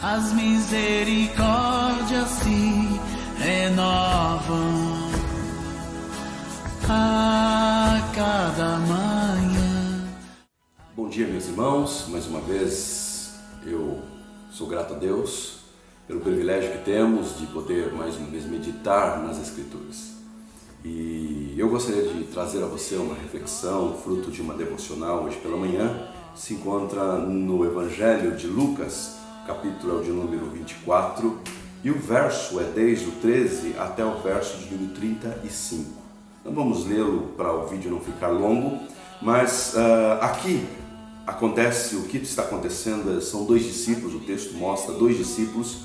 as misericórdias se renovam a cada manhã. Bom dia, meus irmãos. Mais uma vez eu sou grato a Deus pelo privilégio que temos de poder mais uma vez meditar nas Escrituras. E eu gostaria de trazer a você uma reflexão, fruto de uma devocional hoje pela manhã. Se encontra no Evangelho de Lucas, capítulo de número 24, e o verso é desde o 13 até o verso de número 35. Não vamos lê-lo para o vídeo não ficar longo, mas aqui acontece, o que está acontecendo são dois discípulos, o texto mostra dois discípulos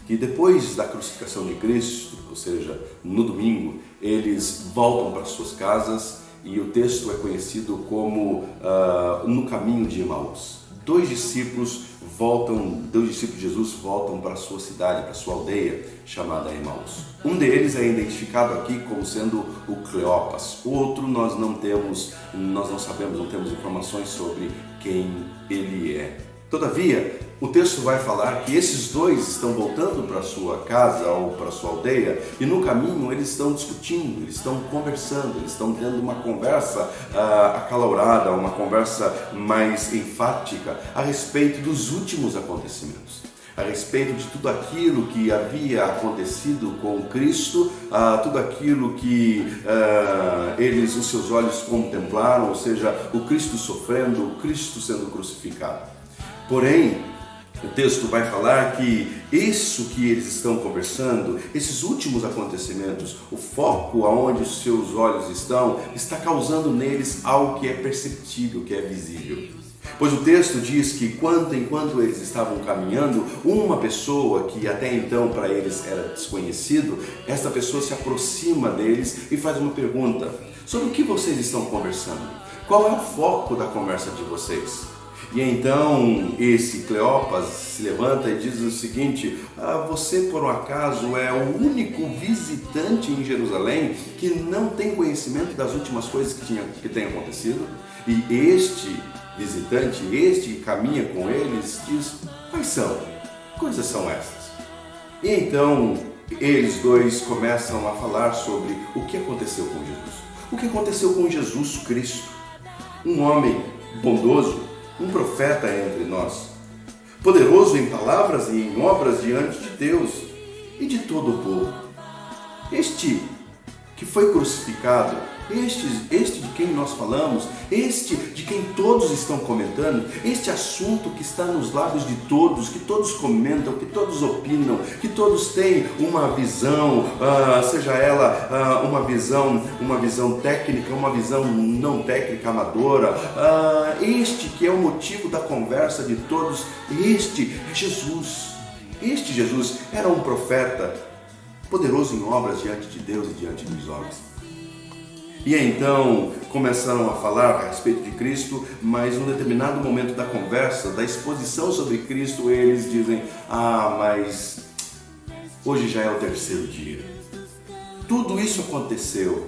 que depois da crucificação de Cristo, ou seja, no domingo, eles voltam para suas casas e o texto é conhecido como no caminho de Emaús. Dois discípulos de Jesus voltam para a sua cidade, para a sua aldeia, chamada Emaús. Um deles é identificado aqui como sendo o Cleopas. O outro nós não sabemos, não temos informações sobre quem ele é. Todavia, o texto vai falar que esses dois estão voltando para sua casa ou para sua aldeia e no caminho eles estão discutindo, eles estão conversando, eles estão tendo uma conversa acalorada, uma conversa mais enfática a respeito dos últimos acontecimentos, a respeito de tudo aquilo que havia acontecido com Cristo, tudo aquilo que os seus olhos contemplaram, ou seja, o Cristo sofrendo, o Cristo sendo crucificado. Porém, o texto vai falar que isso que eles estão conversando, esses últimos acontecimentos, o foco aonde os seus olhos estão, está causando neles algo que é perceptível, que é visível. Pois o texto diz que enquanto eles estavam caminhando, uma pessoa que até então para eles era desconhecido, essa pessoa se aproxima deles e faz uma pergunta: sobre o que vocês estão conversando? Qual é o foco da conversa de vocês? E então esse Cleopas se levanta e diz o seguinte: você por um acaso é o único visitante em Jerusalém que não tem conhecimento das últimas coisas que têm acontecido? E este visitante, este que caminha com eles, diz: quais são? Que coisas são essas? E então eles dois começam a falar sobre o que aconteceu com Jesus. O que aconteceu com Jesus Cristo, um homem bondoso, um profeta entre nós, poderoso em palavras e em obras diante de Deus e de todo o povo. Este que foi crucificado, este de quem nós falamos, este de quem todos estão comentando, este assunto que está nos lábios de todos, que todos comentam, que todos opinam, que todos têm uma visão, seja ela uma visão técnica, uma visão não técnica, amadora, este que é o motivo da conversa de todos, este é Jesus. Este Jesus era um profeta, poderoso em obras diante de Deus e diante dos homens. E então começaram a falar a respeito de Cristo, mas em um determinado momento da conversa, da exposição sobre Cristo, eles dizem: mas hoje já é o terceiro dia. Tudo isso aconteceu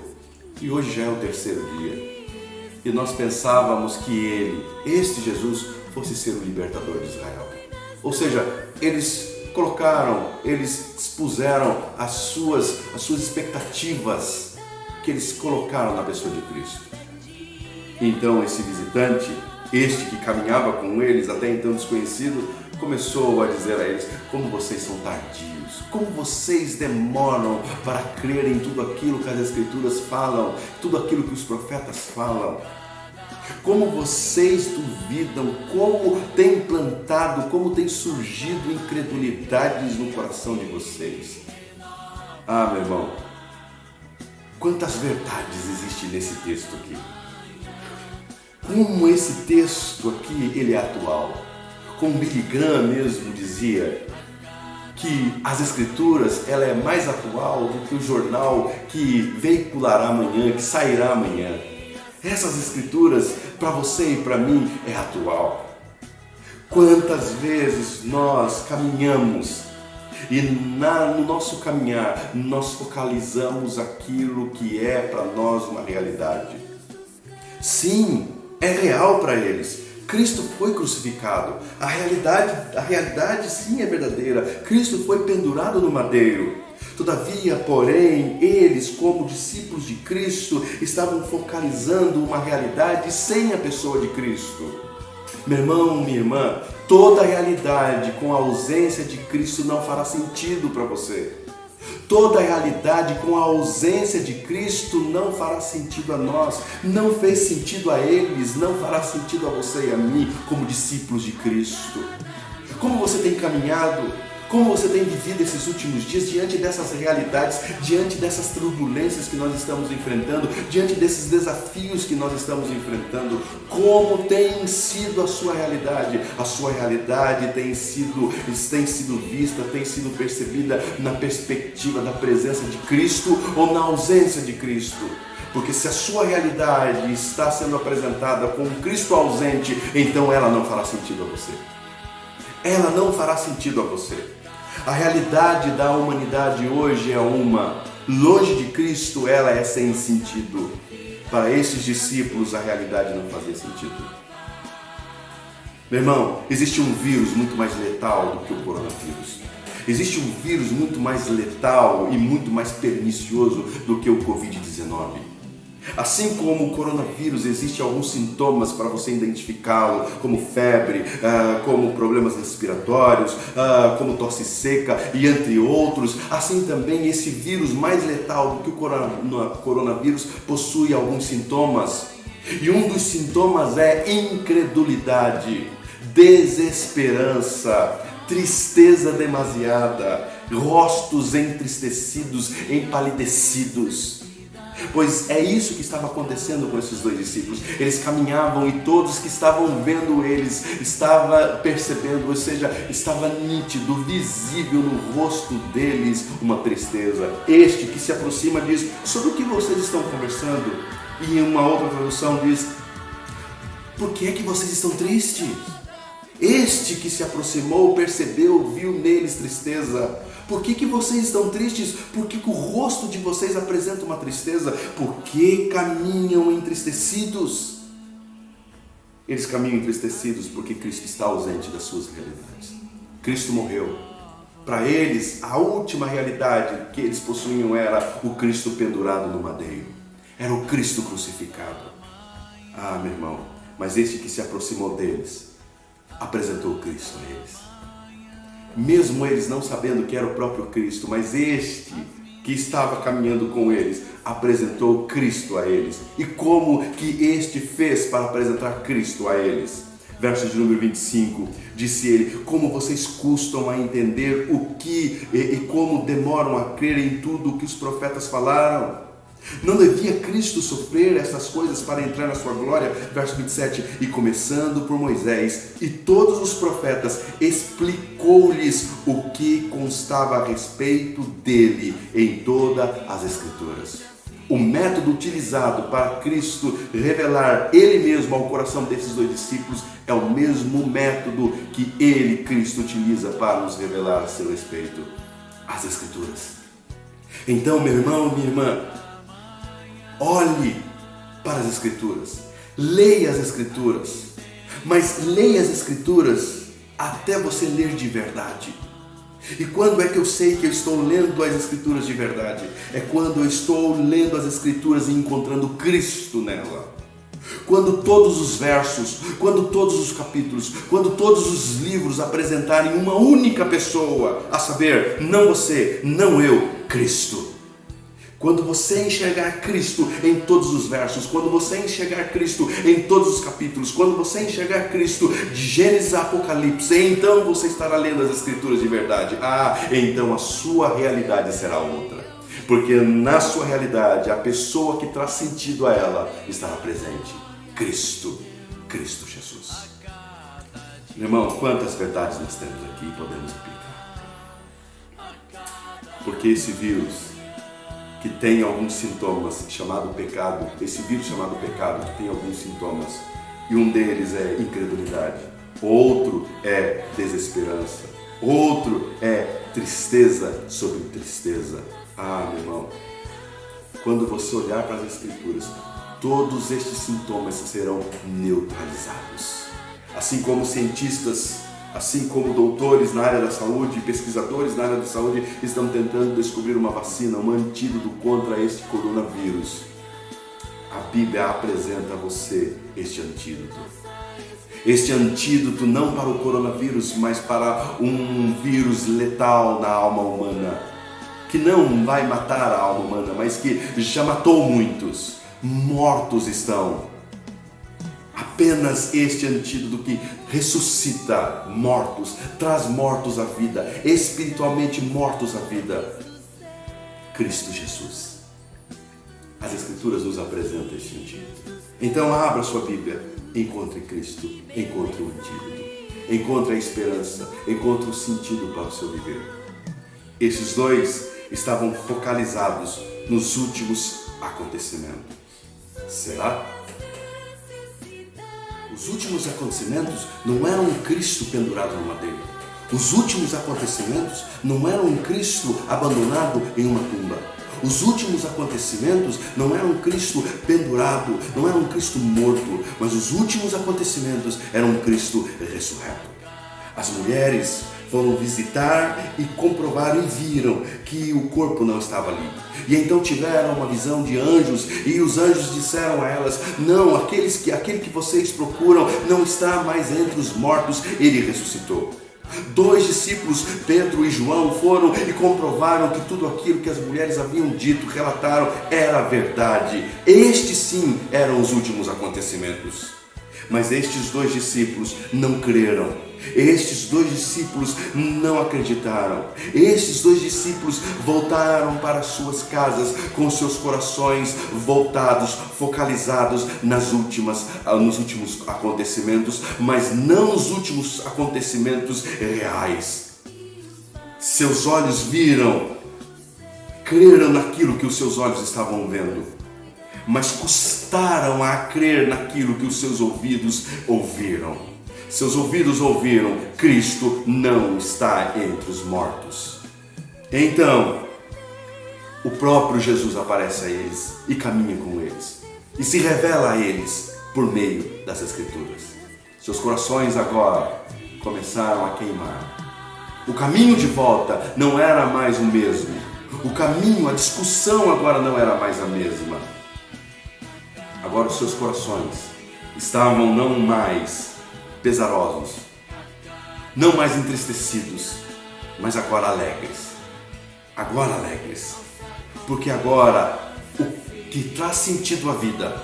e hoje já é o terceiro dia. E nós pensávamos que este Jesus, fosse ser o libertador de Israel. Ou seja, eles expuseram as suas expectativas que eles colocaram na pessoa de Cristo. Então esse visitante, este que caminhava com eles, até então desconhecido, começou a dizer a eles: como vocês são tardios, como vocês demoram para crer em tudo aquilo que as Escrituras falam, tudo aquilo que os profetas falam. Como vocês duvidam, como tem plantado, como tem surgido incredulidades no coração de vocês. Meu irmão, quantas verdades existem nesse texto aqui. Como esse texto aqui, ele é atual. Como Billy Graham mesmo dizia, que as Escrituras, ela é mais atual do que o jornal que veiculará amanhã, que sairá amanhã. Essas Escrituras, para você e para mim, é atual. Quantas vezes nós caminhamos e no nosso caminhar nós focalizamos aquilo que é para nós uma realidade. Sim, é real para eles. Cristo foi crucificado. A realidade sim é verdadeira. Cristo foi pendurado no madeiro. Todavia, porém, eles, como discípulos de Cristo, estavam focalizando uma realidade sem a pessoa de Cristo. Meu irmão, minha irmã, toda realidade com a ausência de Cristo não fará sentido para você. Toda realidade com a ausência de Cristo não fará sentido a nós, não fez sentido a eles, não fará sentido a você e a mim como discípulos de Cristo. Como você tem caminhado, como você tem vivido esses últimos dias diante dessas realidades, diante dessas turbulências que nós estamos enfrentando, diante desses desafios que nós estamos enfrentando? Como tem sido a sua realidade? A sua realidade tem sido vista, tem sido percebida na perspectiva da presença de Cristo ou na ausência de Cristo? Porque se a sua realidade está sendo apresentada com Cristo ausente, então ela não fará sentido a você. Ela não fará sentido a você. A realidade da humanidade hoje é uma. Longe de Cristo, ela é sem sentido. Para esses discípulos, a realidade não fazia sentido. Meu irmão, existe um vírus muito mais letal do que o coronavírus. Existe um vírus muito mais letal e muito mais pernicioso do que o Covid-19. Assim como o coronavírus, existem alguns sintomas para você identificá-lo, como febre, como problemas respiratórios, como tosse seca e entre outros. Assim também esse vírus mais letal do que o coronavírus possui alguns sintomas. E um dos sintomas é incredulidade, desesperança, tristeza demasiada, rostos entristecidos, empalidecidos. Pois é isso que estava acontecendo com esses dois discípulos. Eles caminhavam e todos que estavam vendo eles estavam percebendo, ou seja, estava nítido, visível no rosto deles uma tristeza. Este que se aproxima diz: sobre o que vocês estão conversando? E em uma outra tradução diz: por que é que vocês estão tristes? Este que se aproximou percebeu, viu neles tristeza. Por que vocês estão tristes? Por que o rosto de vocês apresenta uma tristeza? Por que caminham entristecidos? Eles caminham entristecidos porque Cristo está ausente das suas realidades. Cristo morreu. Para eles, a última realidade que eles possuíam era o Cristo pendurado no madeiro. Era o Cristo crucificado. Ah, meu irmão, mas este que se aproximou deles apresentou o Cristo a eles. Mesmo eles não sabendo que era o próprio Cristo, mas este que estava caminhando com eles apresentou Cristo a eles. E como que este fez para apresentar Cristo a eles? Verso de número 25, disse ele: como vocês custam a entender o que e como demoram a crer em tudo o que os profetas falaram? Não devia Cristo sofrer essas coisas para entrar na sua glória? Verso 27, e começando por Moisés e todos os profetas, explicou-lhes o que constava a respeito dele em todas as Escrituras. O método utilizado para Cristo revelar Ele mesmo ao coração desses dois discípulos é o mesmo método que Ele, Cristo, utiliza para nos revelar a seu respeito, as Escrituras. Então, meu irmão, minha irmã, olhe para as Escrituras, leia as Escrituras, mas leia as Escrituras até você ler de verdade. E quando é que eu sei que eu estou lendo as Escrituras de verdade? É quando eu estou lendo as Escrituras e encontrando Cristo nela. Quando todos os versos, quando todos os capítulos, quando todos os livros apresentarem uma única pessoa, a saber, não você, não eu, Cristo. Quando você enxergar Cristo em todos os versos, quando você enxergar Cristo em todos os capítulos, quando você enxergar Cristo de Gênesis a Apocalipse, então você estará lendo as Escrituras de verdade. Ah, então a sua realidade será outra. Porque na sua realidade, a pessoa que traz sentido a ela estará presente. Cristo, Cristo Jesus. Meu irmão, quantas verdades nós temos aqui e podemos aplicar. Porque esse vírus que tem alguns sintomas, chamado pecado, esse vírus chamado pecado, que tem alguns sintomas, e um deles é incredulidade, outro é desesperança, outro é tristeza sobre tristeza. Ah, meu irmão, quando você olhar para as Escrituras, todos estes sintomas serão neutralizados. Assim como cientistas, assim como doutores na área da saúde, pesquisadores na área da saúde estão tentando descobrir uma vacina, um antídoto contra este coronavírus, a Bíblia apresenta a você este antídoto. Este antídoto não para o coronavírus, mas para um vírus letal na alma humana, que não vai matar a alma humana, mas que já matou muitos. Mortos estão. Apenas este antídoto que ressuscita mortos, traz mortos à vida, espiritualmente mortos à vida. Cristo Jesus. As Escrituras nos apresentam este antídoto. Então abra sua Bíblia, encontre Cristo, encontre o antídoto, encontre a esperança, encontre o sentido para o seu viver. Esses dois estavam focalizados nos últimos acontecimentos. Será? Os últimos acontecimentos não eram um Cristo pendurado no madeiro. Os últimos acontecimentos não eram um Cristo abandonado em uma tumba. Os últimos acontecimentos não eram um Cristo pendurado, não era um Cristo morto, mas os últimos acontecimentos eram um Cristo ressurreto. As mulheres foram visitar e comprovaram e viram que o corpo não estava ali. E então tiveram uma visão de anjos, e os anjos disseram a elas: não, aquele que vocês procuram não está mais entre os mortos, ele ressuscitou. 2 discípulos, Pedro e João, foram e comprovaram que tudo aquilo que as mulheres haviam dito, relataram, era verdade. Estes sim eram os últimos acontecimentos. Mas estes 2 discípulos não creram. Estes 2 discípulos não acreditaram. Estes 2 discípulos voltaram para suas casas com seus corações voltados, focalizados nos últimos acontecimentos, mas não nos últimos acontecimentos reais. Seus olhos viram, creram naquilo que os seus olhos estavam vendo, mas custaram a crer naquilo que os seus ouvidos ouviram. Seus ouvidos ouviram: Cristo não está entre os mortos. Então, o próprio Jesus aparece a eles e caminha com eles e se revela a eles por meio das Escrituras. Seus corações agora começaram a queimar. O caminho de volta não era mais o mesmo. O caminho, a discussão agora não era mais a mesma. Agora os seus corações estavam não mais pesarosos, não mais entristecidos, mas agora alegres. Agora alegres. Porque agora o que traz sentido à vida,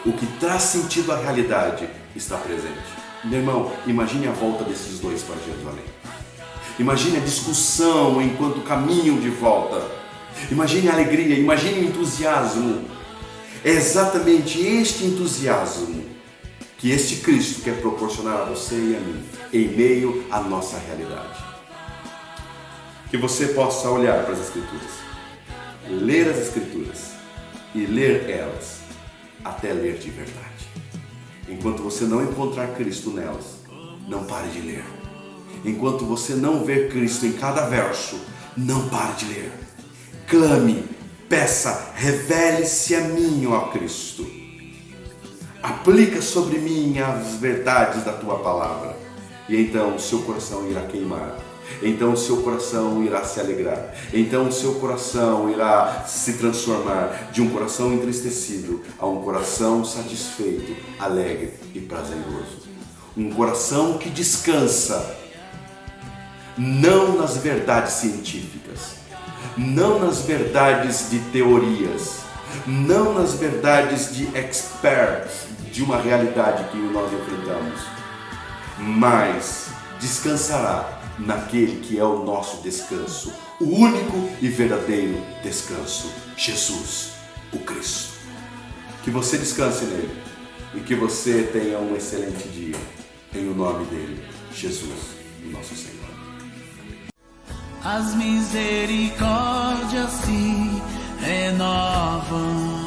o que traz sentido à realidade está presente. Meu irmão, imagine a volta desses 2 para Jerusalém. Imagine a discussão enquanto caminham de volta. Imagine a alegria, imagine o entusiasmo. É exatamente este entusiasmo que este Cristo quer proporcionar a você e a mim, em meio à nossa realidade. Que você possa olhar para as Escrituras, ler as Escrituras e ler elas, até ler de verdade. Enquanto você não encontrar Cristo nelas, não pare de ler. Enquanto você não ver Cristo em cada verso, não pare de ler. Clame, peça, revele-se a mim, ó Cristo. Aplica sobre mim as verdades da tua palavra. E então o seu coração irá queimar. Então o seu coração irá se alegrar. Então o seu coração irá se transformar de um coração entristecido a um coração satisfeito, alegre e prazeroso. Um coração que descansa não nas verdades científicas, não nas verdades de teorias, não nas verdades de experts de uma realidade que nós enfrentamos, mas descansará naquele que é o nosso descanso, o único e verdadeiro descanso, Jesus, o Cristo. Que você descanse nele e que você tenha um excelente dia, em o nome dele, Jesus, o nosso Senhor. As misericórdias se renovam.